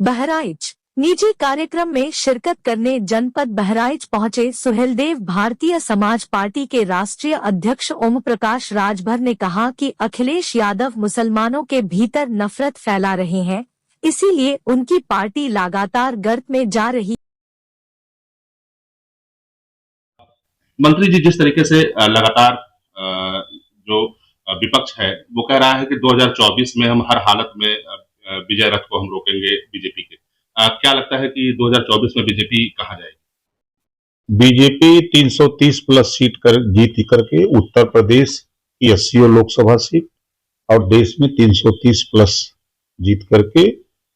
बहराइच निजी कार्यक्रम में शिरकत करने जनपद बहराइच पहुंचे सुहेलदेव। भारतीय समाज पार्टी के राष्ट्रीय अध्यक्ष ओम प्रकाश राजभर ने कहा कि अखिलेश यादव मुसलमानों के भीतर नफरत फैला रहे हैं, इसीलिए उनकी पार्टी लगातार गर्त में जा रही। मंत्री जी जिस तरीके से लगातार जो विपक्ष है वो कह रहा है कि 2024 में हम हर हालत में विजय रथ को हम रोकेंगे बीजेपी के, क्या लगता है कि 2024 में बीजेपी कहाँ जाएगी? बीजेपी 330 प्लस सीट जीत करके उत्तर प्रदेश की 80 लोकसभा सीट और देश में 330 प्लस जीत करके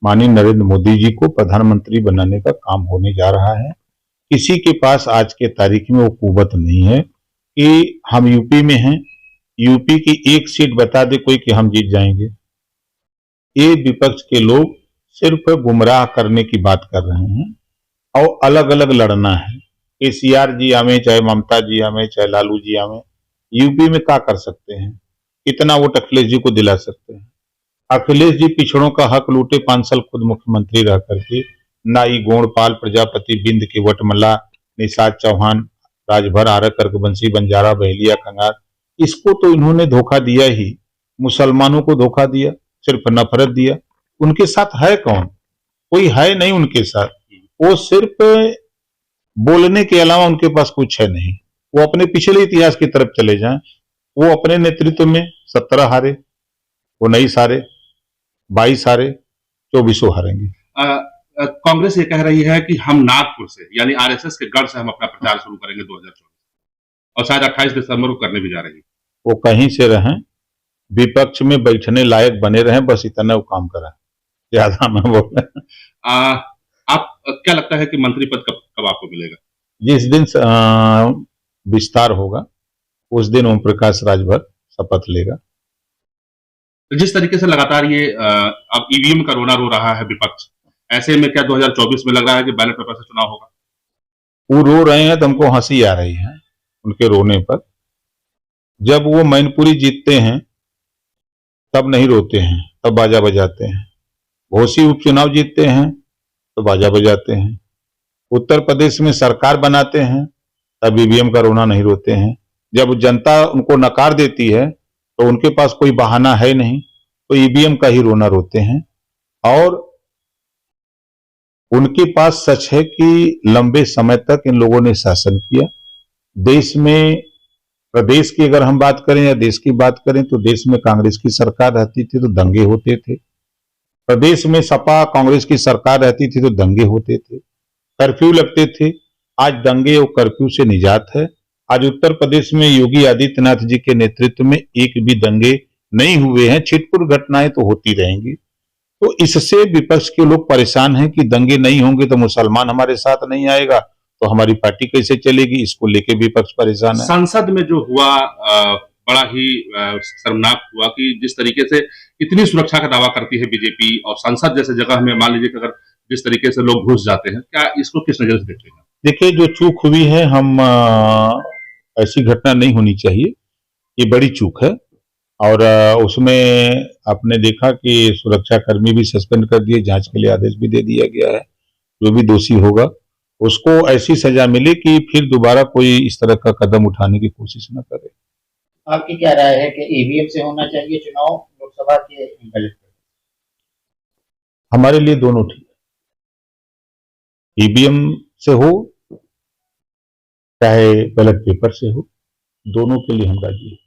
माननीय नरेंद्र मोदी जी को प्रधानमंत्री बनाने का काम होने जा रहा है। किसी के पास आज के तारीख में वो कुवत नहीं है कि हम यूपी में हैं, यूपी की एक सीट बता दे कोई कि हम जीत जाएंगे। ये विपक्ष के लोग सिर्फ गुमराह करने की बात कर रहे हैं और अलग अलग लड़ना है। केसीआर जी आवे, चाहे ममता जी आवे, चाहे लालू जी आवे, यूपी में क्या कर सकते हैं? कितना वोट अखिलेश जी को दिला सकते हैं? अखिलेश जी पिछड़ों का हक लूटे, 5 साल खुद मुख्यमंत्री रह करके। नाई, गोणपाल, प्रजापति, बिंद के वटमला, निषाद चौहान, राजभर, आरक, अर्कबंशी, बंजारा, बहेलिया, कंगार, इसको तो इन्होंने धोखा दिया ही। मुसलमानों को धोखा दिया, सिर्फ नफरत दिया। उनके साथ है कौन? कोई है नहीं उनके साथ। वो सिर्फ बोलने के अलावा उनके पास कुछ है नहीं। वो अपने पिछले इतिहास की तरफ चले जाएं, वो अपने नेतृत्व में 17 हारे, 19 हारे, 22 हारे, 24 हारेंगे। कांग्रेस ये कह रही है कि हम नागपुर से यानी आरएसएस के गढ़ से हम अपना प्रचार शुरू करेंगे 2024 और शायद 28 दिसंबर को करने भी जा रही है। वो कहीं से रहें, विपक्ष में बैठने लायक बने रहें, बस इतना वो काम करें, ज्यादा मैं बोल। आप क्या लगता है कि मंत्री पद कब आपको मिलेगा? जिस दिन विस्तार होगा उस दिन ओम प्रकाश राजभर शपथ लेगा। जिस तरीके से लगातार ये अब ईवीएम का रोना रो रहा है विपक्ष, ऐसे में क्या 2024 में लग रहा है कि बैलेट पेपर से चुनाव होगा? वो रो रहे हैं तो हमको हंसी आ रही है उनके रोने पर। जब वो मैनपुरी जीतते हैं तब नहीं रोते हैं, तब बाजा बजाते हैं। घोसी उपचुनाव जीतते हैं तो बाजा बजाते हैं। उत्तर प्रदेश में सरकार बनाते हैं तब ईवीएम का रोना नहीं रोते हैं। जब जनता उनको नकार देती है तो उनके पास कोई बहाना है नहीं, तो ईवीएम का ही रोना रोते हैं। और उनके पास सच है कि लंबे समय तक इन लोगों ने शासन किया। देश में, प्रदेश की अगर हम बात करें या देश की बात करें तो देश में कांग्रेस की सरकार रहती थी तो दंगे होते थे। प्रदेश में सपा कांग्रेस की सरकार रहती थी तो दंगे होते थे, कर्फ्यू लगते थे। आज दंगे और कर्फ्यू से निजात है। आज उत्तर प्रदेश में योगी आदित्यनाथ जी के नेतृत्व में एक भी दंगे नहीं हुए हैं। छिटपुट घटनाएं तो होती रहेंगी। तो इससे विपक्ष के लोग परेशान हैं कि दंगे नहीं होंगे तो मुसलमान हमारे साथ नहीं आएगा, तो हमारी पार्टी कैसे चलेगी, इसको लेके विपक्ष परेशान है। संसद में जो हुआ बड़ा ही शर्मनाक हुआ कि जिस तरीके से इतनी सुरक्षा का दावा करती है बीजेपी और संसद जैसे जगह में मान लीजिए कि अगर जिस तरीके से लोग घुस जाते हैं, क्या इसको किस नजर से देखते हैं? देखिए, जो चूक हुई है, हम ऐसी घटना नहीं होनी चाहिए, ये बड़ी चूक है। और उसमें आपने देखा कि सुरक्षा कर्मी भी सस्पेंड कर दिए, जांच के लिए आदेश भी दे दिया गया है। जो भी दोषी होगा उसको ऐसी सजा मिले कि फिर दोबारा कोई इस तरह का कदम उठाने की कोशिश न करे। आपकी क्या राय है कि ईवीएम से होना चाहिए चुनाव लोकसभा के बैलेट पेपर? हमारे लिए दोनों ठीक है। ईवीएम से हो चाहे बैलेट पेपर से हो, दोनों के लिए हम राजी हैं।